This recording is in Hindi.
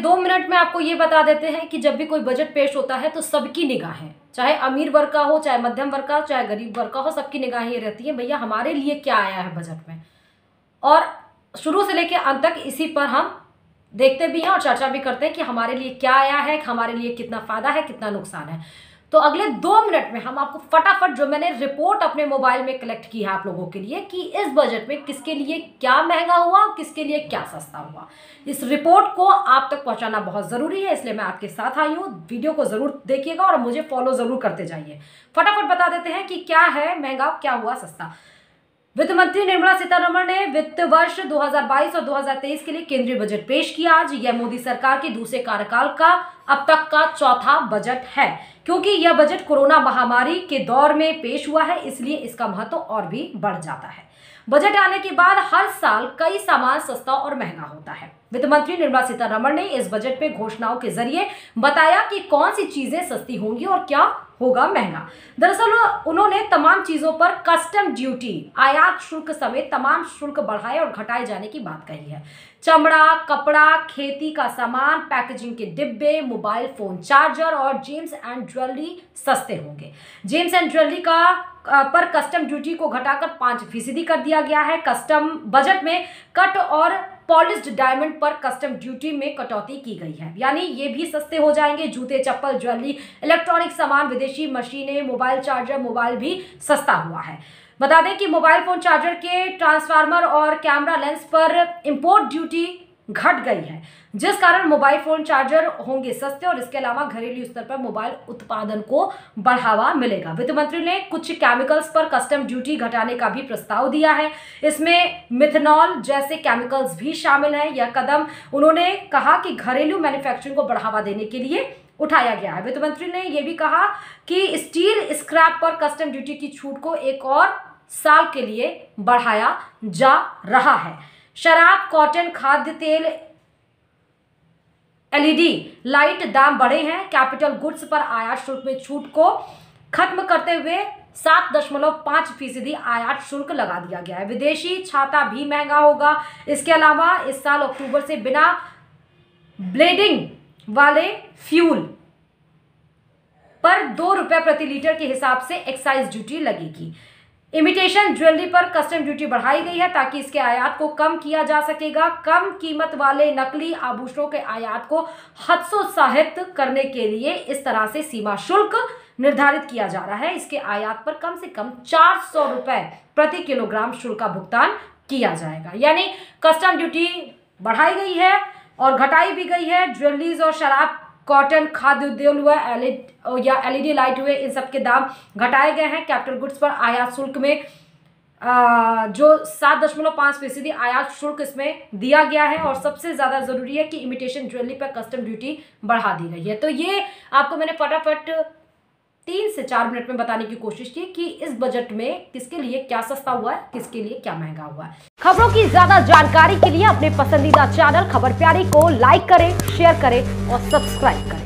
2 मिनट में आपको ये बता देते हैं कि जब भी कोई बजट पेश होता है तो सबकी निगाहें, चाहे अमीर वर्ग का हो, चाहे मध्यम वर्ग का, चाहे गरीब वर्ग का हो, सबकी निगाहें ये रहती है भैया हमारे लिए क्या आया है बजट में। और शुरू से लेकर अंत तक इसी पर हम देखते भी हैं और चर्चा भी करते हैं कि हमारे लिए क्या आया है, हमारे लिए कितना फायदा है, कितना नुकसान है। तो अगले 2 मिनट में हम आपको फटाफट जो मैंने रिपोर्ट अपने मोबाइल में कलेक्ट की है आप लोगों के लिए कि इस बजट में किसके लिए क्या महंगा हुआ, किसके लिए क्या सस्ता हुआ, इस रिपोर्ट को आप तक पहुंचाना बहुत जरूरी है। इसलिए मैं आपके साथ आई हूँ। वीडियो को जरूर देखिएगा और मुझे फॉलो जरूर करते जाइए। फटाफट बता देते हैं कि क्या है महंगा, क्या हुआ सस्ता। वित्त मंत्री निर्मला सीतारमण ने वित्त वर्ष 2022 और 2023 के लिए केंद्रीय बजट पेश किया आज। यह मोदी सरकार के दूसरे कार्यकाल का अब तक का चौथा बजट है। क्योंकि यह बजट कोरोना महामारी के दौर में पेश हुआ है, इसलिए इसका महत्व और भी बढ़ जाता है। बजट आने के बाद हर साल कई सामान सस्ता और महंगा होता है। वित्त मंत्री निर्मला सीतारमण ने इस बजट में घोषणाओं के जरिए बताया कि कौन सी चीजें सस्ती होंगी और क्या होगा महंगा। दरअसल उन्होंने तमाम चीजों पर कस्टम ड्यूटी, आयात शुल्क समेत तमाम शुल्क बढ़ाए और घटाए जाने की बात कही है। चमड़ा, कपड़ा, खेती का सामान, पैकेजिंग के डिब्बे, मोबाइल फोन चार्जर और जेम्स एंड ज्वेलरी सस्ते होंगे। जेम्स एंड ज्वेलरी पर कस्टम ड्यूटी को घटाकर 5% कर दिया गया है। कस्टम बजट में कट और पॉलिश्ड डायमंड पर कस्टम ड्यूटी में कटौती की गई है, यानी ये भी सस्ते हो जाएंगे। जूते, चप्पल, ज्वेलरी, इलेक्ट्रॉनिक सामान, विदेशी मशीनें, मोबाइल चार्जर, मोबाइल भी सस्ता हुआ है। बता दें कि मोबाइल फोन चार्जर के ट्रांसफार्मर और कैमरा लेंस पर इंपोर्ट ड्यूटी घट गई है, जिस कारण मोबाइल फोन चार्जर होंगे सस्ते और इसके अलावा घरेलू स्तर पर मोबाइल उत्पादन को बढ़ावा मिलेगा। वित्त मंत्री ने कुछ केमिकल्स पर कस्टम ड्यूटी घटाने का भी प्रस्ताव दिया है। इसमें मिथनॉल जैसे केमिकल्स भी शामिल हैं। यह कदम उन्होंने कहा कि घरेलू मैन्युफैक्चरिंग को बढ़ावा देने के लिए उठाया गया है। वित्त मंत्री ने यह भी कहा कि स्टील स्क्रैप पर कस्टम ड्यूटी की छूट को एक और साल के लिए बढ़ाया जा रहा है। शराब, कॉटन, खाद्य तेल, एलईडी लाइट दाम बढ़े हैं। कैपिटल गुड्स पर आयात शुल्क में छूट को खत्म करते हुए 7.5% आयात शुल्क लगा दिया गया है। विदेशी छाता भी महंगा होगा। इसके अलावा इस साल अक्टूबर से बिना ब्लेडिंग वाले फ्यूल पर 2 रुपए प्रति लीटर के हिसाब से एक्साइज ड्यूटी लगेगी। इमिटेशन ज्वेलरी पर कस्टम ड्यूटी बढ़ाई गई है ताकि इसके आयात को कम किया जा सकेगा। कम कीमत वाले नकली आभूषणों के आयात को हतोत्साहित करने के लिए इस तरह से सीमा शुल्क निर्धारित किया जा रहा है। इसके आयात पर कम से कम 400 रुपए प्रति किलोग्राम शुल्क का भुगतान किया जाएगा। यानी कस्टम ड्यूटी बढ़ाई गई है और घटाई भी गई है। ज्वेलरीज और शराब, कॉटन, खाद्य उद्योग हुआ या एलईडी लाइट हुए, इन सब के दाम घटाए गए हैं। कैपिटल गुड्स पर आयात शुल्क में जो 7.5% आयात शुल्क इसमें दिया गया है। और सबसे ज़्यादा ज़रूरी है कि इमिटेशन ज्वेलरी पर कस्टम ड्यूटी बढ़ा दी गई है। तो ये आपको मैंने फटाफट 3 से 4 मिनट में बताने की कोशिश की कि इस बजट में किसके लिए क्या सस्ता हुआ है, किसके लिए क्या महंगा हुआ है। खबरों की ज्यादा जानकारी के लिए अपने पसंदीदा चैनल खबर प्यारी को लाइक करें, शेयर करें और सब्सक्राइब करें।